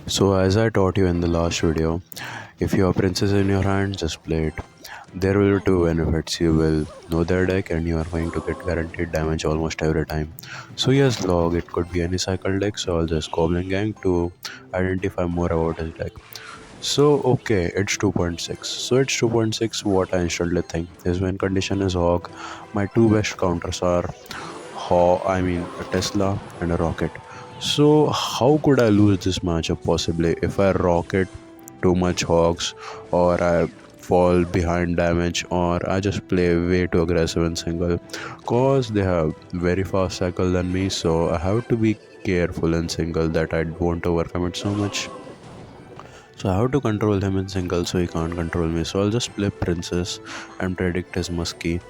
So as I taught you in the last video, if you have princess in your hand, just play it. There will be two benefits. You will know their deck and you are going to get guaranteed damage almost every time. So yes, log, it could be any cycle deck, so I'll just Goblin Gang to identify more about his deck. So okay, it's 2.6. So it's 2.6, what I instantly think is when condition is Hog, my two best counters are a Tesla and a rocket. So how could I lose this matchup possibly if I rocket too much hogs, or I fall behind damage, or I just play way too aggressive in single? Cause they have very fast cycle than me, so I have to be careful in single that I won't overcommit so much. So I have to control him in single so he can't control me. So I'll just play Princess and predict his Muskie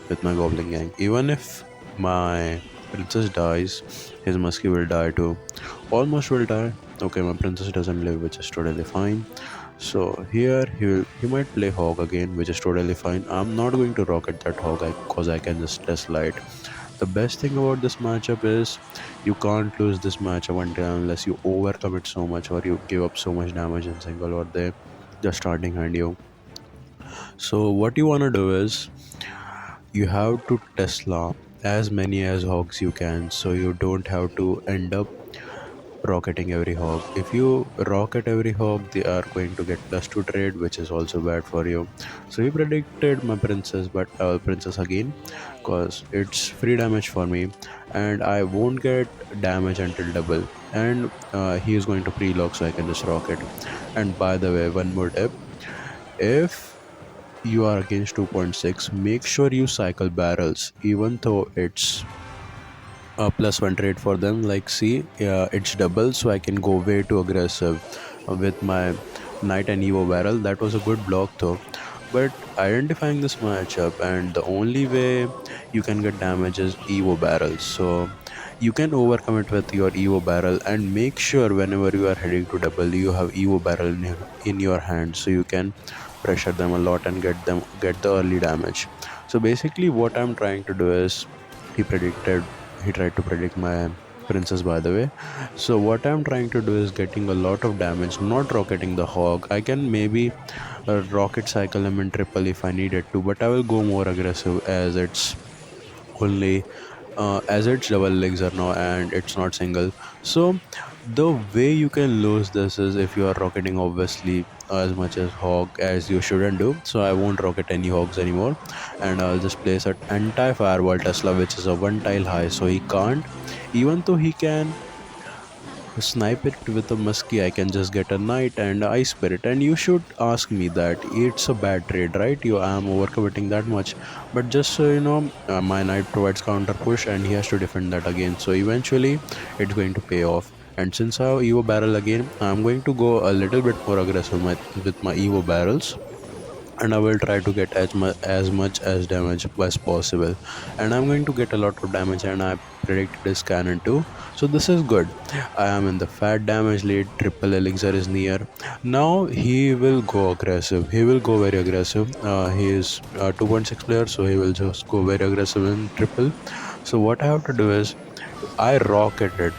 with my Goblin Gang. Even if my Princess dies, his Muskie will die too. Almost will die. Okay, my Princess doesn't live, which is totally fine. So here he might play Hog again, which is totally fine. I'm not going to rocket that Hog because I can just test light. The best thing about this matchup is you can't lose this matchup until unless you overcommit so much or you give up so much damage in single or they just starting hand you. So what you wanna do is you have to Tesla as many as hogs you can so you don't have to end up rocketing every hog. If you rocket every hog, they are going to get plus 2 trade, which is also bad for you. So he predicted my princess, but princess again, cause it's free damage for me, and I won't get damage until double. And he is going to pre-lock, so I can just rocket. And by the way, one more tip: if you are against 2.6, make sure you cycle barrels, even though it's plus one trade for them. Like, see, it's double, so I can go way too aggressive with my knight and evo barrel. That was a good block though, but identifying this matchup, and the only way you can get damage is evo barrels. So you can overcome it with your evo barrel, and make sure whenever you are heading to double you have evo barrel in your hand, so you can pressure them a lot and get the early damage. So basically what I'm trying to do is, he predicted he tried to predict my princess, by the way. So what I'm trying to do is getting a lot of damage, not rocketing the hog. I can maybe rocket cycle him in triple if I needed to, but I will go more aggressive only as it's double legs are now and it's not single. So the way you can lose this is if you are rocketing obviously as much as hog as you shouldn't do. So I won't rocket any hogs anymore, and I'll just place an anti firewall Tesla, which is a one tile high, so he can't, even though he can snipe it with a muskie, I can just get a knight and a ice spirit. And you should ask me that it's a bad trade, right? You am overcommitting that much, but just so you know, my knight provides counter push and he has to defend that again, so eventually it's going to pay off. And since I have evo barrel again, I'm going to go a little bit more aggressive with my evo barrels, and I will try to get as much as damage as possible. And I'm going to get a lot of damage, and I predicted his cannon too. So this is good. I am in the fat damage lead. Triple elixir is near. Now he will go aggressive. He will go very aggressive. He is 2.6 player, so he will just go very aggressive in triple. So what I have to do is I rocketed.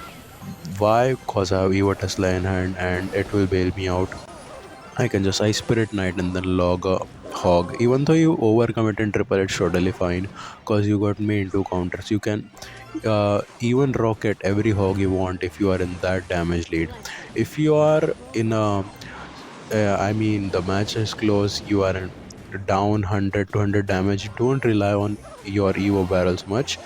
Why? Cause I have Evo Tesla in hand, and it will bail me out. I can just Ice Spirit Knight and then log a hog. Even though you overcome it in triple, it's totally fine because you got me into counters. You can even rocket every hog you want if you are in that damage lead. If you are in a, the match is close, you are in down 100 200 damage, don't rely on your Evo barrels much.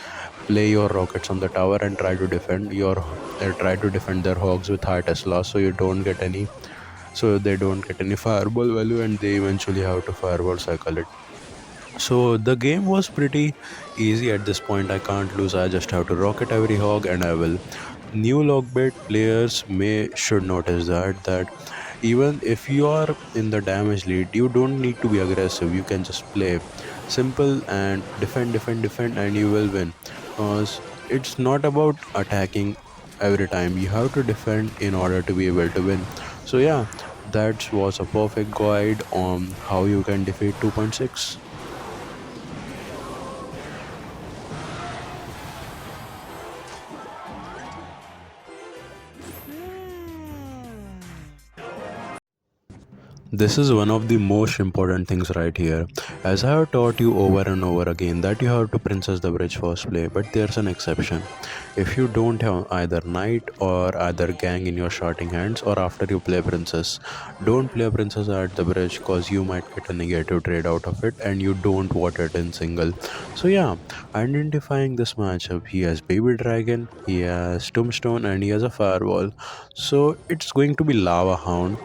Play your rockets on the tower and try to defend their hogs with high Tesla, so they don't get any fireball value and they eventually have to fireball cycle it. So the game was pretty easy at this point. I can't lose, I just have to rocket every hog and I will. New logbait players may should notice that even if you are in the damage lead, you don't need to be aggressive. You can just play simple and defend and you will win. Because it's not about attacking every time, you have to defend in order to be able to win. So yeah, that was a perfect guide on how you can defeat 2.6. This is one of the most important things right here. As I have taught you over and over again that you have to Princess the Bridge first play, but there's an exception. If you don't have either Knight or either Gang in your starting hands or after you play Princess, don't play Princess at the bridge cause you might get a negative trade out of it and you don't want it in single. So yeah, identifying this matchup, he has Baby Dragon, he has Tombstone and he has a Fireball. So it's going to be Lava Hound.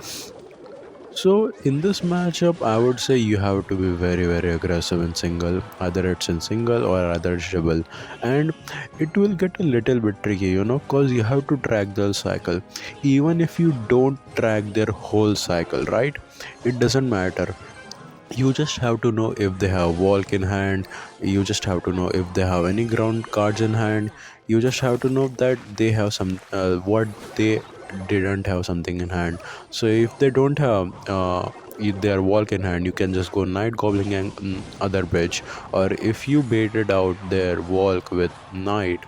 So in this matchup, I would say you have to be very very aggressive in single. Either it's in single or either it's double, and it will get a little bit tricky, cause you have to track their cycle. Even if you don't track their whole cycle, right? It doesn't matter. You just have to know if they have walk in hand. You just have to know if they have any ground cards in hand. You just have to know that they have some what they didn't have something in hand. So if they don't have if their walk in hand, you can just go Night Goblin and other bridge. Or if you baited out their walk with Night,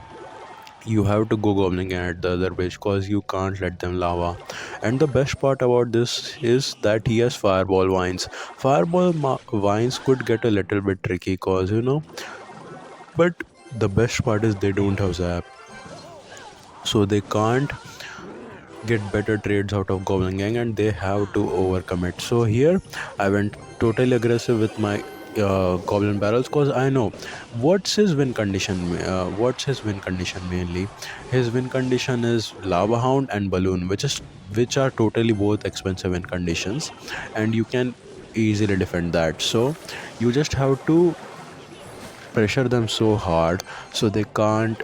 you have to go goblin at the other base because you can't let them lava. And the best part about this is that he has fireball vines. Vines could get a little bit tricky cause but the best part is they don't have zap, so they can't get better trades out of goblin gang and they have to overcome it. So here I went totally aggressive with my goblin barrels because I know what's his win condition mainly. His win condition is lava hound and balloon, which are totally both expensive win conditions, and you can easily defend that. So you just have to pressure them so hard so they can't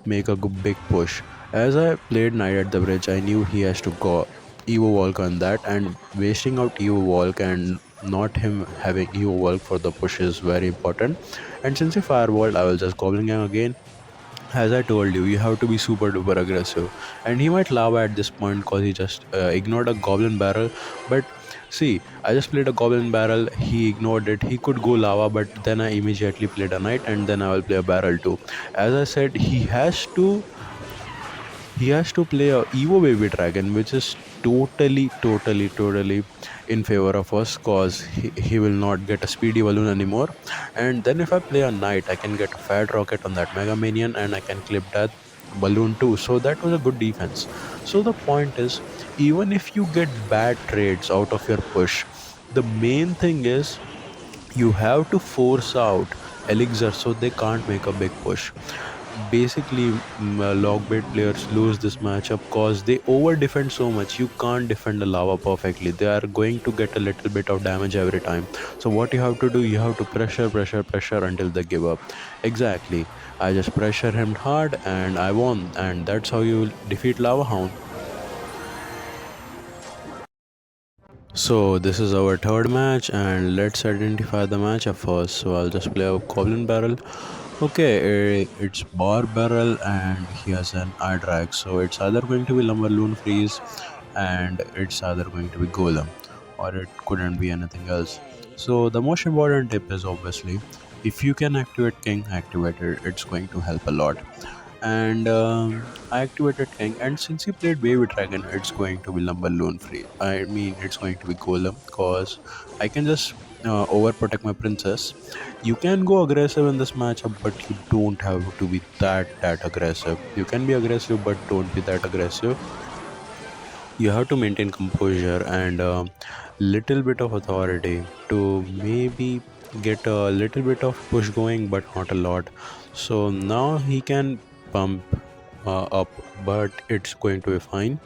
make a big push. As I played Knight at the Bridge, I knew he has to go Evo Walk on that, and wasting out Evo Walk and not him having Evo Walk for the push is very important. And since he firewalled, I will just Goblin Gang again. As I told you, you have to be super duper aggressive. And he might lava at this point because he just ignored a Goblin Barrel. But see, I just played a Goblin Barrel, he ignored it. He could go lava, but then I immediately played a Knight and then I will play a Barrel too. As I said, he has to play a Evo Baby Dragon, which is totally in favor of us cause he will not get a speedy balloon anymore. And then if I play a knight, I can get a fat rocket on that Mega Minion and I can clip that balloon too. So that was a good defense. So the point is, even if you get bad trades out of your push, the main thing is you have to force out elixir so they can't make a big push. Basically, logbait players lose this matchup cause they over defend so much. You can't defend the lava perfectly. They are going to get a little bit of damage every time. So what you have to do, you have to pressure until they give up. Exactly, I just pressure him hard and I won, and that's how you defeat Lava Hound. So this is our third match, and let's identify the matchup first. So I'll just play a Goblin Barrel. Okay, it's Bar Barrel and he has an eye drag. So it's either going to be Lumberloon Freeze and it's either going to be Golem, or it couldn't be anything else. So the most important tip is obviously if you can activate King, activate it. It's going to help a lot. And I activated King, and since he played Baby Dragon, it's going to be Lumberloon free. I mean, it's going to be Golem because I can just overprotect my princess. You can go aggressive in this matchup, but you don't have to be that aggressive. You can be aggressive, but don't be that aggressive. You have to maintain composure and little bit of authority to maybe get a little bit of push going, but not a lot. So now he can pump up, but it's going to be fine.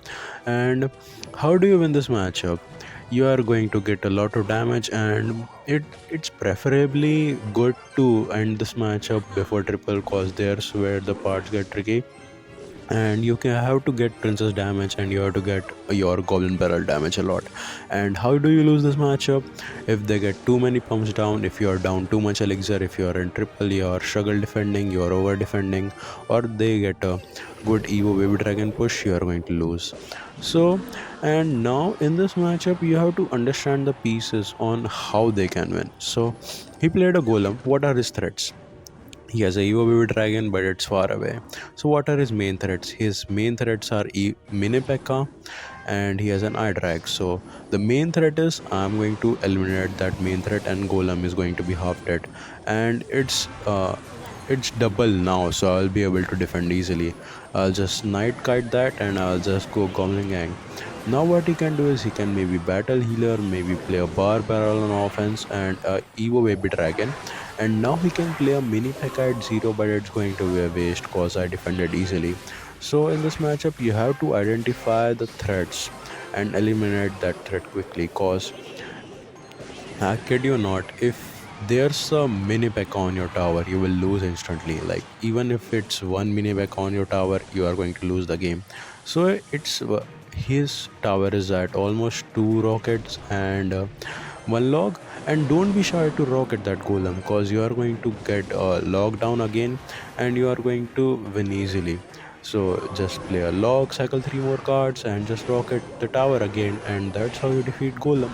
And how do you win this matchup? You are going to get a lot of damage, and it's preferably good to end this matchup before triple, cause there's where the parts get tricky. And you can have to get princess damage and you have to get your goblin barrel damage a lot. And how do you lose this matchup? If they get too many pumps down, if you are down too much elixir, if you are in triple, you are struggle defending, you are over defending, or they get a good Evo Baby Dragon push, you are going to lose. So, and now in this matchup you have to understand the pieces on how they can win. So he played a golem. What are his threats? He has a Evo Baby Dragon, but it's far away. So what are his main threats? His main threats are Mini P.E.K.K.A, and he has an eye drag. So the main threat is I'm going to eliminate that main threat, and golem is going to be half dead, and it's double now, so I'll be able to defend easily. I'll just night kite that and I'll just go goblin gang. Now what he can do is he can maybe battle healer, maybe play a bar barrel on offense and a evo baby dragon, and now he can play a mini pack at 0, but it's going to be a waste cause I defended easily. So in this matchup you have to identify the threats and eliminate that threat quickly, cause I kid you not, if there's a mini pack on your tower, you will lose instantly. Like, even if it's one mini pack on your tower, you are going to lose the game. So, his tower is at almost two rockets and one log. And don't be shy to rocket that golem, because you are going to get logged down again and you are going to win easily. So, just play a log, cycle three more cards, and just rocket the tower again, and that's how you defeat golem.